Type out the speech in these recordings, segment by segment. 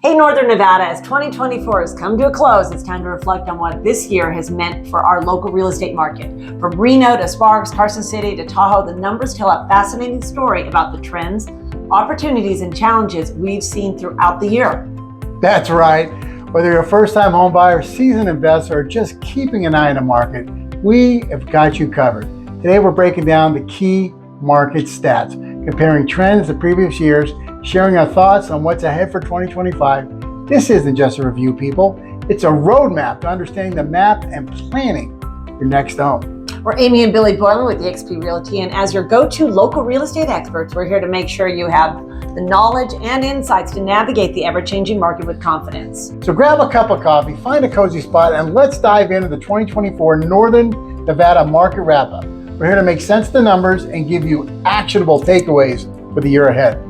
Hey Northern Nevada, as 2024 has come to a close, it's time to reflect on what this year has meant for our local real estate market. From Reno to Sparks, Carson City to Tahoe, the numbers tell a fascinating story about the trends, opportunities, and challenges we've seen throughout the year. That's right. Whether you're a first-time home buyer, seasoned investor, or just keeping an eye on the market, we have got you covered. Today we're breaking down the key market stats, comparing trends to previous years, sharing our thoughts on what's ahead for 2025. This isn't just a review, people. It's a roadmap to understanding the map and planning your next home. We're Amy and Billy Boylan with eXp Realty, and as your go-to local real estate experts, we're here to make sure you have the knowledge and insights to navigate the ever-changing market with confidence. So grab a cup of coffee, find a cozy spot, and let's dive into the 2024 Northern Nevada market wrap-up. We're here to make sense of the numbers and give you actionable takeaways for the year ahead.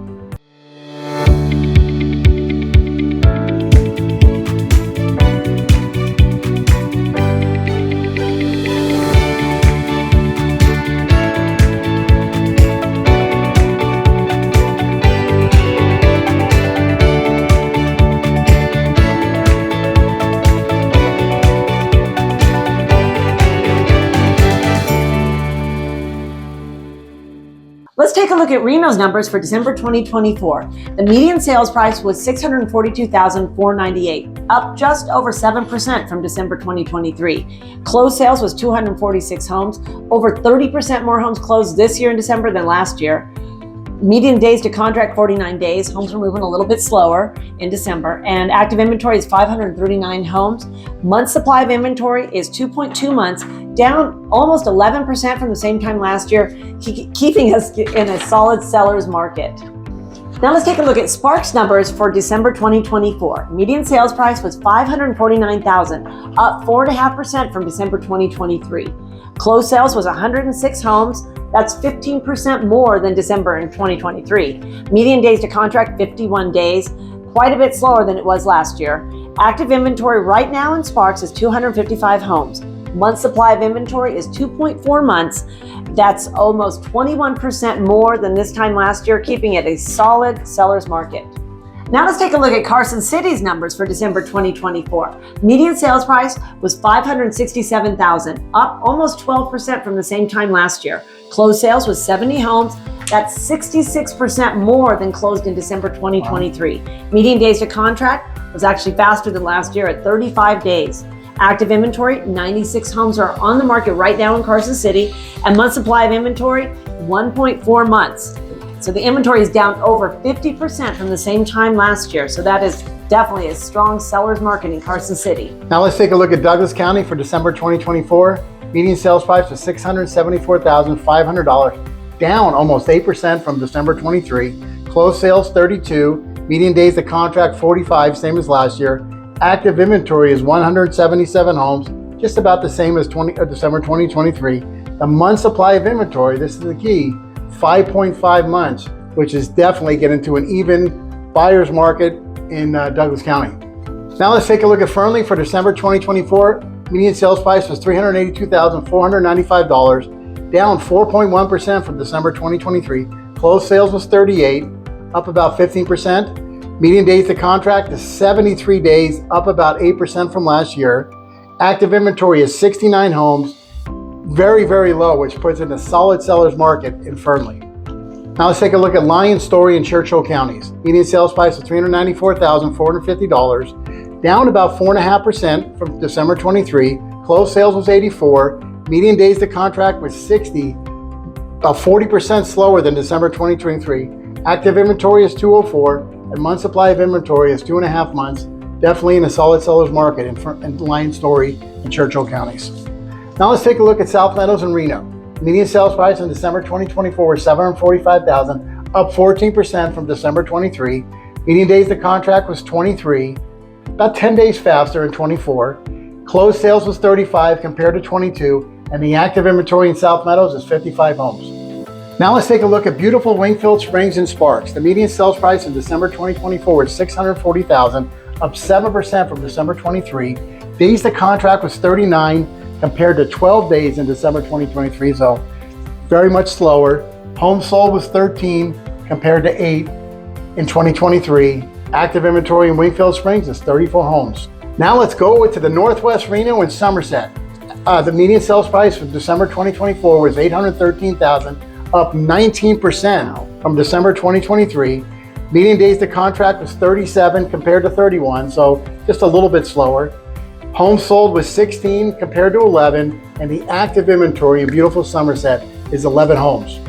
Let's take a look at Reno's numbers for December 2024. The median sales price was $642,498, up just over 7% from December 2023. Closed sales was 246 homes, over 30% more homes closed this year in December than last year. Median days to contract 49 days. Homes were moving a little bit slower in December, and active inventory is 539 homes. Month supply of inventory is 2.2 months, down almost 11% from the same time last year, keeping us in a solid seller's market. Now let's take a look at Sparks numbers for December 2024. Median sales price was $549,000, up 4.5% from December 2023. Closed sales was 106 homes. That's 15% more than December in 2023. Median days to contract, 51 days, quite a bit slower than it was last year. Active inventory right now in Sparks is 255 homes. Month supply of inventory is 2.4 months. That's almost 21% more than this time last year, keeping it a solid seller's market. Now let's take a look at Carson City's numbers for December 2024. Median sales price was $567,000, up almost 12% from the same time last year. Closed sales was 70 homes. That's 66% more than closed in December 2023. Wow. Median days to contract was actually faster than last year at 35 days. Active inventory, 96 homes are on the market right now in Carson City, and month supply of inventory, 1.4 months. So the inventory is down over 50% from the same time last year. So that is definitely a strong seller's market in Carson City. Now let's take a look at Douglas County for December 2024. Median sales price was $674,500, down almost 8% from December 23. Closed sales 32, median days to contract 45, same as last year. Active inventory is 177 homes, just about the same as December 2023. The month supply of inventory, this is the key, 5.5 months, which is definitely getting to an even buyer's market in Douglas County. Now let's take a look at Fernley for December 2024. Median sales price was $382,495, down 4.1% from December 2023. Closed sales was 38, up about 15%. Median days to contract is 73 days, up about 8% from last year. Active inventory is 69 homes, very, very low, which puts it in a solid seller's market in Fernley. Now let's take a look at Lyon, Storey, and Chuchill counties. Median sales price was $394,450, down about 4.5% from December 23. Closed sales was 84. Median days to contract was 60, about 40% slower than December 2023. Active inventory is 204, and month supply of inventory is 2.5 months. Definitely in a solid seller's market in Lyon, Storey, and Chuchill counties. Now let's take a look at South Meadows and Reno. Median sales price in December 2024 was $745,000, up 14% from December 23. Median days to contract was 23, about 10 days faster in 24. Closed sales was 35 compared to 22, and the active inventory in South Meadows is 55 homes. Now let's take a look at beautiful Wingfield Springs and Sparks. The median sales price in December 2024 was $640,000, up 7% from December 23. Days to contract was 39 compared to 12 days in December 2023, so very much slower. Homes sold was 13 compared to 8 in 2023. Active inventory in Wingfield Springs is 34 homes. Now let's go to the Northwest Reno and Somersett. The median sales price for December 2024 was $813,000, up 19% from December 2023. Median days to contract was 37 compared to 31, so just a little bit slower. Homes sold was 16 compared to 11, and the active inventory in beautiful Somersett is 11 homes.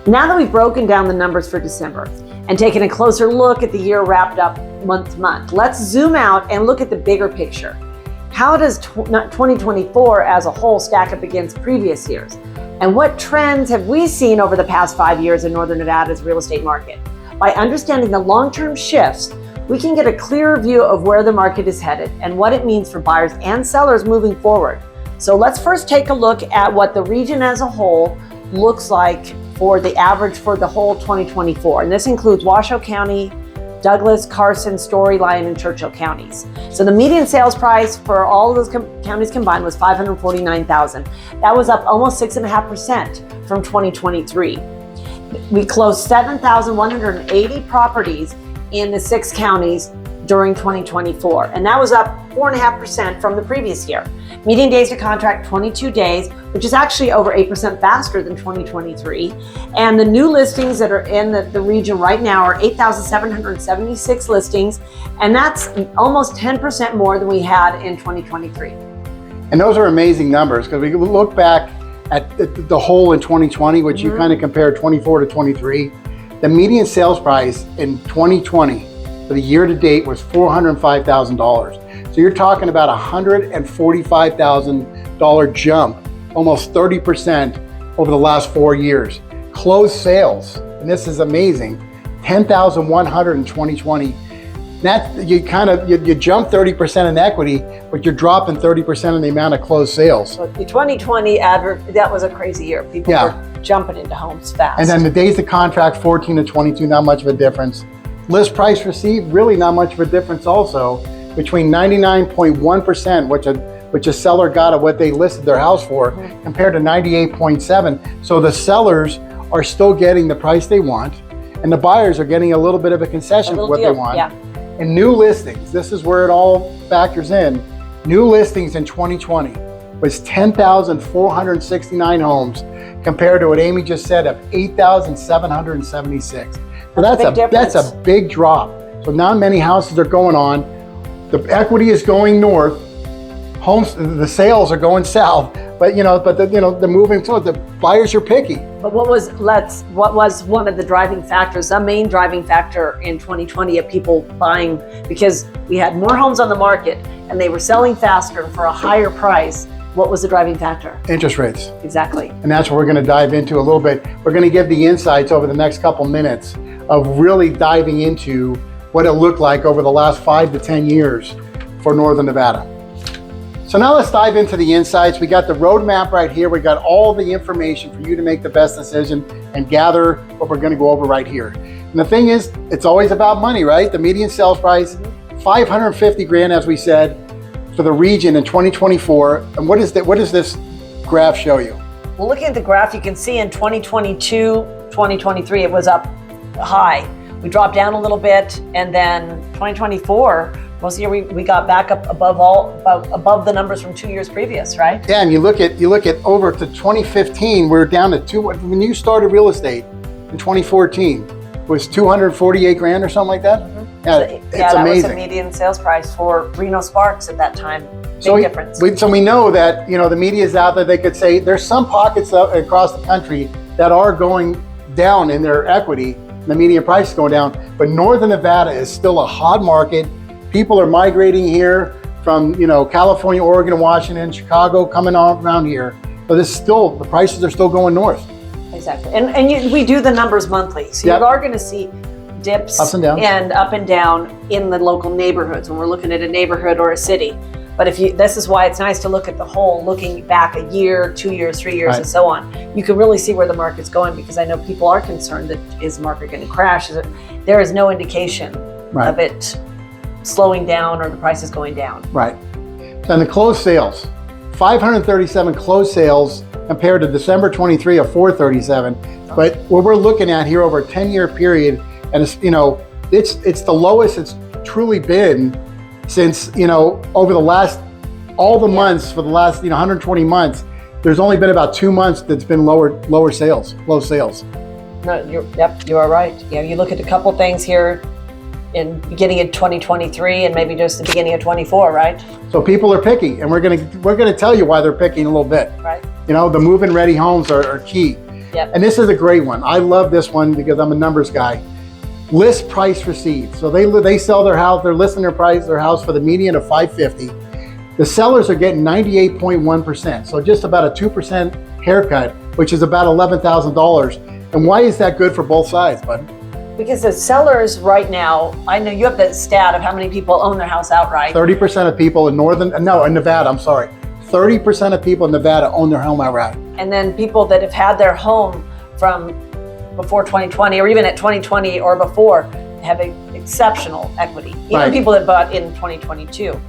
Now that we've broken down the numbers for December and taken a closer look at the year wrapped up month to month, let's zoom out and look at the bigger picture. How does 2024 as a whole stack up against previous years? And what trends have we seen over the past 5 years in Northern Nevada's real estate market? By understanding the long-term shifts, we can get a clearer view of where the market is headed and what it means for buyers and sellers moving forward. So let's first take a look at what the region as a whole looks like for the average for the whole 2024. And this includes Washoe County, Douglas, Carson, Storey, Lyon, and Chuchill counties. So the median sales price for all of those counties combined was $549,000. That was up almost 6.5% from 2023. We closed 7,180 properties in the 6 counties during 2024, and that was up 4.5% from the previous year. Median days to contract, 22 days, which is actually over 8% faster than 2023. And the new listings that are in the region right now are 8,776 listings, and that's almost 10% more than we had in 2023. And those are amazing numbers, because we look back at the whole in 2020, which you kind of compare 24 to 23. The median sales price in 2020 for the year to date was $405,000. So you're talking about a $145,000 jump, almost 30% over the last 4 years. Closed sales, and this is amazing, 10,100 in 2020. That you jump 30% in equity, but you're dropping 30% in the amount of closed sales. So the 2020 that was a crazy year. People were jumping into homes fast. And then the days to contract, 14 to 22, not much of a difference. List price received, really not much of a difference also, between 99.1%, which a seller got of what they listed their house for, compared to 98.7. So the sellers are still getting the price they want, and the buyers are getting a little bit of a concession for what they want. Yeah. And new listings, this is where it all factors in. New listings in 2020 was 10,469 homes compared to what Amy just said of 8,776. So that's a big drop. So not many houses are going on. The equity is going north. Homes, the sales are going south. But they're moving forward. The buyers are picky. But what was one of the driving factors, the main driving factor in 2020 of people buying, because we had more homes on the market and they were selling faster for a higher price? What was the driving factor? Interest rates. Exactly. And that's what we're going to dive into a little bit. We're going to give the insights over the next couple minutes of really diving into what it looked like over the last 5 to 10 years for Northern Nevada. So now let's dive into the insights. We got the roadmap right here. We got all the information for you to make the best decision and gather what we're going to go over right here. And the thing is, it's always about money, right? The median sales price, $550,000, as we said, for the region in 2024. And what does this graph show you? Well, looking at the graph, you can see in 2022, 2023, it was up high. We dropped down a little bit, and then 2024, most of the year we got back up above the numbers from 2 years previous, right? Yeah, and you look at over to 2015, we're down to when you started real estate in 2014, it was $248,000 or something like that. Yeah, it's that amazing. Was the median sales price for Reno-Sparks at that time. Big difference. So we know that the media is out there. They could say there's some pockets across the country that are going down in their equity. The median price is going down, but Northern Nevada is still a hot market. People are migrating here from California, Oregon, Washington, Chicago, coming on around here. But the prices are still going north. Exactly, and we do the numbers monthly, so you are going to see dips ups and downs and up and down in the local neighborhoods when we're looking at a neighborhood or a city. But this is why it's nice to look at the whole, looking back a year, 2 years, 3 years, and so on. You can really see where the market's going, because I know people are concerned that is the market going to crash? There is no indication of it slowing down or the prices going down. Right. And the closed sales, 537 closed sales compared to December 23 of 437. But what we're looking at here over a 10-year period, and it's the lowest it's truly been since, over the last, all the months for the last, 120 months, there's only been about 2 months that's been low sales. No, you are right. You look at a couple things here in beginning of 2023 and maybe just the beginning of 24, right? So people are picky, and we're gonna tell you why they're picking a little bit. Right. The move-in ready homes are key. Yep. And this is a great one. I love this one because I'm a numbers guy. List price received. So they sell their house, they're listing their house for the median of $550. The sellers are getting 98.1%. So just about a 2% haircut, which is about $11,000. And why is that good for both sides, bud? Because the sellers right now, I know you have that stat of how many people own their house outright. 30% of people in Nevada, I'm sorry. 30% of people in Nevada own their home outright. And then people that have had their home from before 2020 or even at 2020 or before have exceptional equity. Even Right. people that bought in 2022.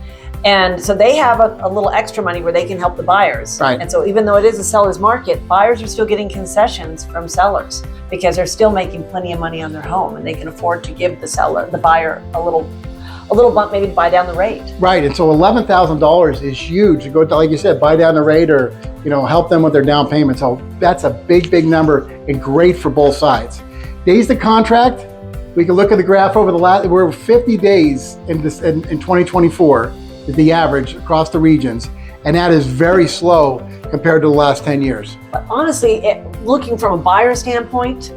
And so they have a little extra money where they can help the buyers. Right. And so even though it is a seller's market, buyers are still getting concessions from sellers because they're still making plenty of money on their home and they can afford to give the buyer a little bump maybe to buy down the rate. Right, and so $11,000 is huge to go to, like you said, buy down the rate or help them with their down payment. So that's a big number and great for both sides. Days to contract, we can look at the graph over we're 50 days in 2024 is the average across the regions, and that is very slow compared to the last 10 years. But honestly, looking from a buyer standpoint,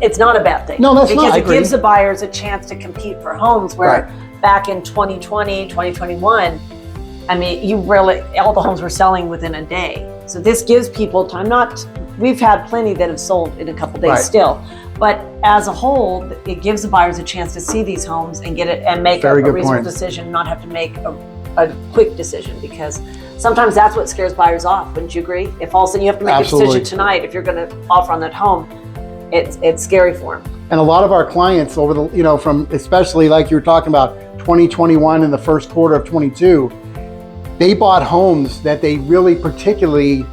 it's not a bad thing. No, that's because not. Because it gives the buyers a chance to compete for homes where back in 2020, 2021, I mean, all the homes were selling within a day. So this gives people time. We've had plenty that have sold in a couple days still, but as a whole, it gives the buyers a chance to see these homes and get it and make a reasonable decision, not have to make a quick decision, because sometimes that's what scares buyers off. Wouldn't you agree? If all of a sudden you have to make a decision tonight, if you're going to offer on that home, it's scary for them. And a lot of our clients over the, from especially like you were talking about 2021 and the first quarter of 22, they bought homes that they really particularly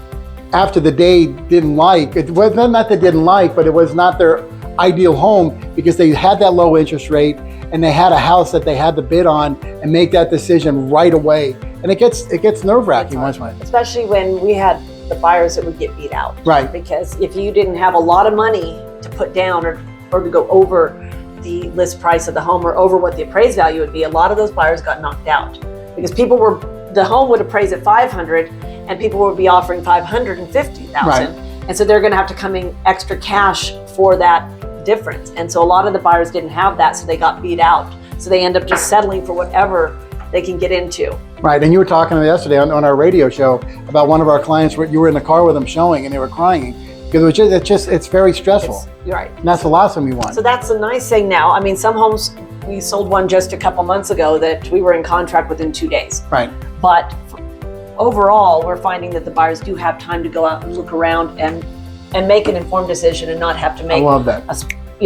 after the day didn't like. It was not they didn't like, but it was not their ideal home because they had that low interest rate and they had a house that they had to bid on and make that decision right away. And it gets nerve-wracking once. Especially when we had the buyers that would get beat out. Right. Because if you didn't have a lot of money to put down or to go over the list price of the home or over what the appraised value would be, a lot of those buyers got knocked out because the home would appraise at 500 and people would be offering 550,000. Right. And so they're going to have to come in extra cash for that difference. And so a lot of the buyers didn't have that, so they got beat out. So they end up just settling for whatever they can get into. Right, and you were talking yesterday on our radio show about one of our clients where you were in the car with them showing and they were crying because it's very stressful. You're right. And that's the last thing we want. So that's a nice thing now. I mean, some homes, we sold one just a couple months ago that we were in contract within 2 days. Right. But overall, we're finding that the buyers do have time to go out and look around and make an informed decision and not have to make I love that.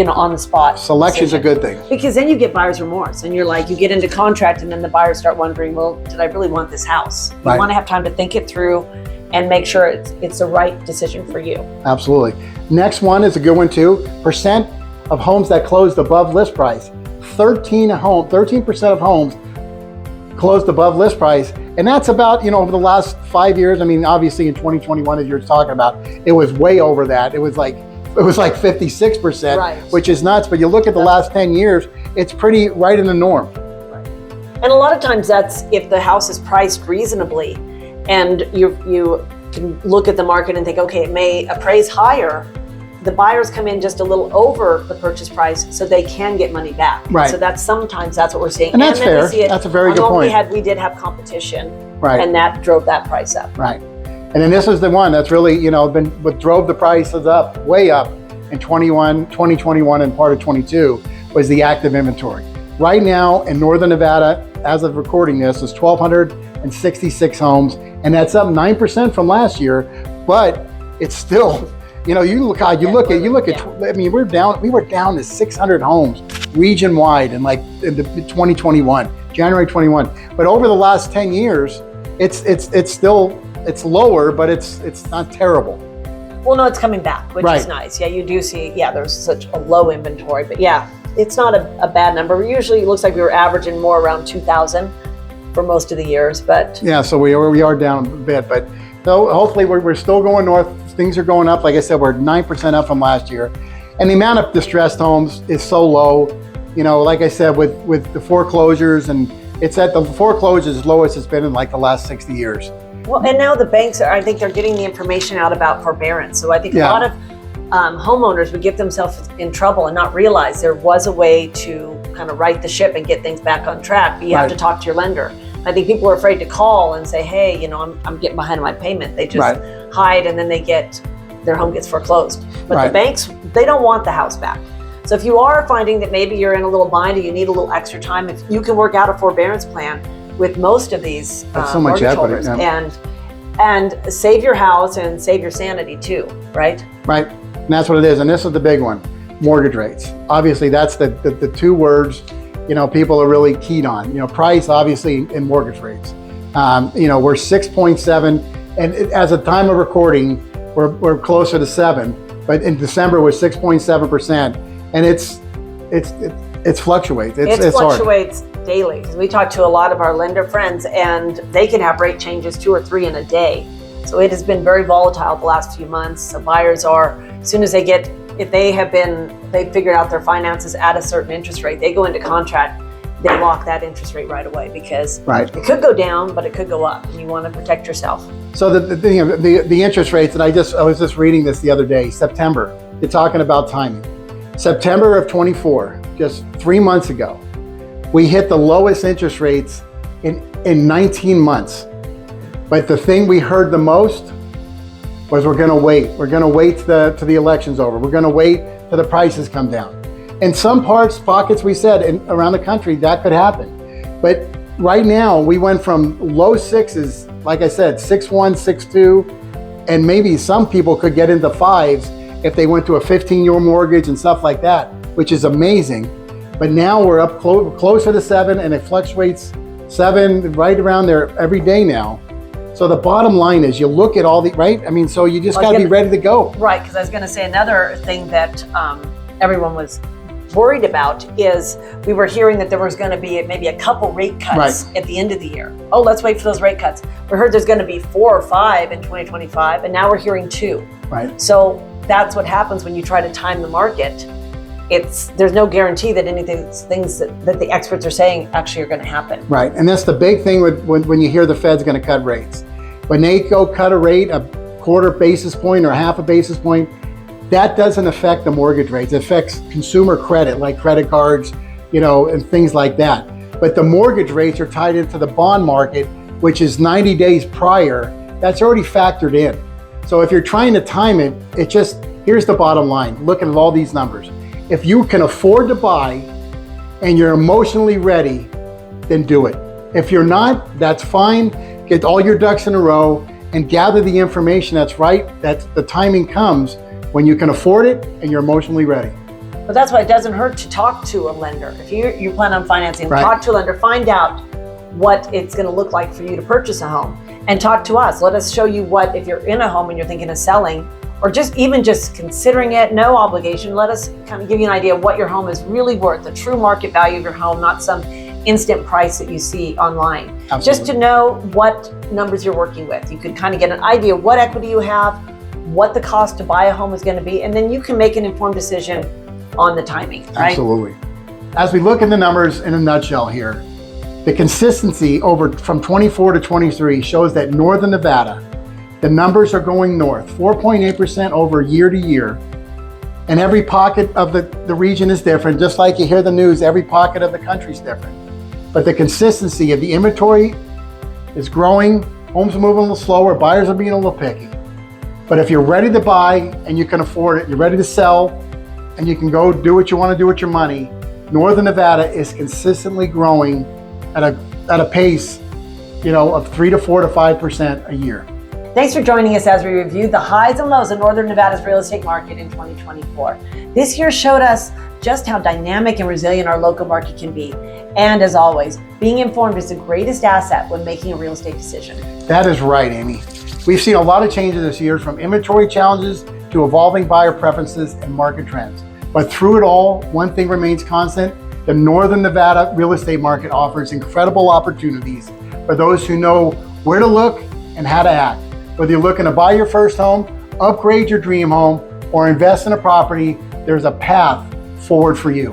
On the spot. Selection's a good thing. Because then you get buyer's remorse and you're like, you get into contract and then the buyers start wondering, well, did I really want this house? You want to have time to think it through and make sure it's the right decision for you. Absolutely. Next one is a good one too. Percent of homes that closed above list price. 13% of homes closed above list price. And that's about, over the last 5 years. I mean, obviously in 2021, as you're talking about, it was way over that. It was like 56%, which is nuts. But you look at the last 10 years, it's pretty right in the norm. Right. And a lot of times that's if the house is priced reasonably and you can look at the market and think, okay, it may appraise higher. The buyers come in just a little over the purchase price so they can get money back. Right. So sometimes that's what we're seeing. And that's fair. That's a very good point. We did have competition. Right. And that drove that price up. Right. And then this is the one that's really, what drove the prices up, way up in 2021 and part of 22 was the active inventory. Right now in Northern Nevada, as of recording this, is 1,266 homes, and that's up 9% from last year, but it's still, we were down to 600 homes region-wide in the 2021, January 21. But over the last 10 years, it's still, it's lower, but it's not terrible. Well, no, it's coming back, which is nice. Yeah, you do see, there's such a low inventory, but it's not a bad number. Usually it looks like we were averaging more around 2,000 for most of the years, but. Yeah, so we are down a bit, but so hopefully we're still going north. Things are going up. Like I said, we're 9% up from last year. And the amount of distressed homes is so low. You know, like I said, with the foreclosures, and it's at the foreclosures lowest it's been in like the last 60 years. Well, and now the banks I think they're getting the information out about forbearance. So I think a lot of homeowners would get themselves in trouble and not realize there was a way to kind of right the ship and get things back on track, but you have to talk to your lender. I think people are afraid to call and say, hey, you know, I'm getting behind on my payment. They just hide, and then their home gets foreclosed. But the banks, they don't want the house back. So if you are finding that maybe you're in a little bind or you need a little extra time, if you can work out a forbearance plan with most of these mortgage holders and save your house and save your sanity too, right? Right, and that's what it is. And this is the big one, mortgage rates. Obviously, that's the two words, you know, people are really keyed on. You know, price, obviously, and mortgage rates. You know, we're 6.7, and as a time of recording, we're closer to 7. But in December, we're 6.7%, and it fluctuates. It fluctuates daily. We talk to a lot of our lender friends, and they can have rate changes 2 or 3 in a day. So it has been very volatile the last few months. So buyers are, as soon as if they figured out their finances at a certain interest rate, they go into contract, they lock that interest rate right away, because it could go down, but it could go up, and you want to protect yourself. So the interest rates, and I was just reading this the other day, September, you're talking about timing. September of 24, just 3 months ago, we hit the lowest interest rates in 19 months. But the thing we heard the most was we're going to wait. We're going to wait till the election's over. We're going to wait till the prices come down. In some pockets, we said around the country, that could happen. But right now, we went from low 6s, like I said, 6.1, 6.2, and maybe some people could get into 5s if they went to a 15-year mortgage and stuff like that, which is amazing. But now we're up closer to 7, and it fluctuates 7 right around there every day now. So the bottom line is, you look at all the, right? I mean, so you just got to be ready to go. Right, because I was going to say another thing that everyone was worried about is we were hearing that there was going to be maybe a couple rate cuts at the end of the year. Oh, let's wait for those rate cuts. We heard there's going to be 4 or 5 in 2025, and now we're hearing 2. Right. So that's what happens when you try to time the market. There's no guarantee that things that the experts are saying actually are going to happen. Right, and that's the big thing when you hear the Fed's going to cut rates. When they go cut a rate, a quarter basis point or half a basis point, that doesn't affect the mortgage rates. It affects consumer credit, like credit cards, you know, and things like that. But the mortgage rates are tied into the bond market, which is 90 days prior. That's already factored in. So if you're trying to time it, here's the bottom line, looking at all these numbers. If you can afford to buy and you're emotionally ready, then do it. If you're not, that's fine. Get all your ducks in a row and gather the information that's right. That's the timing comes when you can afford it and you're emotionally ready. But that's why it doesn't hurt to talk to a lender. If you plan on financing, talk to a lender, find out what it's going to look like for you to purchase a home, and talk to us. Let us show you what, if you're in a home and you're thinking of selling, or just considering it, no obligation. Let us kind of give you an idea of what your home is really worth, the true market value of your home, not some instant price that you see online. Absolutely. Just to know what numbers you're working with. You could kind of get an idea of what equity you have, what the cost to buy a home is going to be, and then you can make an informed decision on the timing, right? Absolutely. As we look at the numbers in a nutshell here, the consistency from 24 to 23 shows that Northern Nevada, the numbers are going north, 4.8% over year to year. And every pocket of the region is different. Just like you hear the news, every pocket of the country is different. But the consistency of the inventory is growing. Homes are moving a little slower. Buyers are being a little picky. But if you're ready to buy and you can afford it, you're ready to sell, and you can go do what you want to do with your money, Northern Nevada is consistently growing at a pace, of 3 to 4 to 5% a year. Thanks for joining us as we review the highs and lows of Northern Nevada's real estate market in 2024. This year showed us just how dynamic and resilient our local market can be. And as always, being informed is the greatest asset when making a real estate decision. That is right, Amy. We've seen a lot of changes this year, from inventory challenges to evolving buyer preferences and market trends. But through it all, one thing remains constant. The Northern Nevada real estate market offers incredible opportunities for those who know where to look and how to act. Whether you're looking to buy your first home, upgrade your dream home, or invest in a property, there's a path forward for you.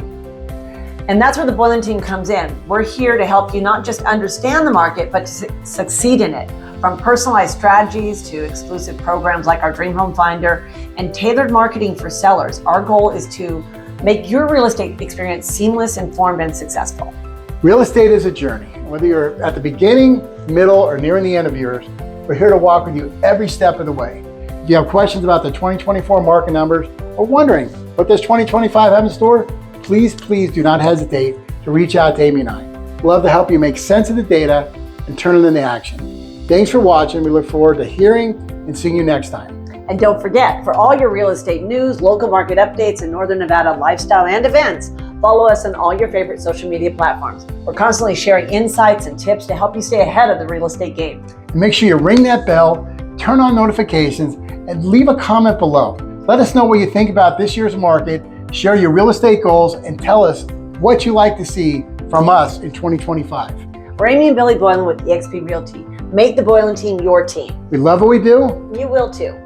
And that's where the Boylan team comes in. We're here to help you not just understand the market, but to succeed in it. From personalized strategies to exclusive programs like our Dream Home Finder and tailored marketing for sellers, our goal is to make your real estate experience seamless, informed, and successful. Real estate is a journey. Whether you're at the beginning, middle, or nearing the end of yours, we're here to walk with you every step of the way. If you have questions about the 2024 market numbers or wondering what does 2025 have in store, please do not hesitate to reach out to Amy and I. We'd love to help you make sense of the data and turn it into action. Thanks for watching. We look forward to hearing and seeing you next time. And don't forget, for all your real estate news, local market updates, and Northern Nevada lifestyle and events, follow us on all your favorite social media platforms. We're constantly sharing insights and tips to help you stay ahead of the real estate game. And make sure you ring that bell, turn on notifications, and leave a comment below. Let us know what you think about this year's market, share your real estate goals, and tell us what you like to see from us in 2025. We're Amy and Billy Boylan with eXp Realty. Make the Boylan team your team. We love what we do. You will too.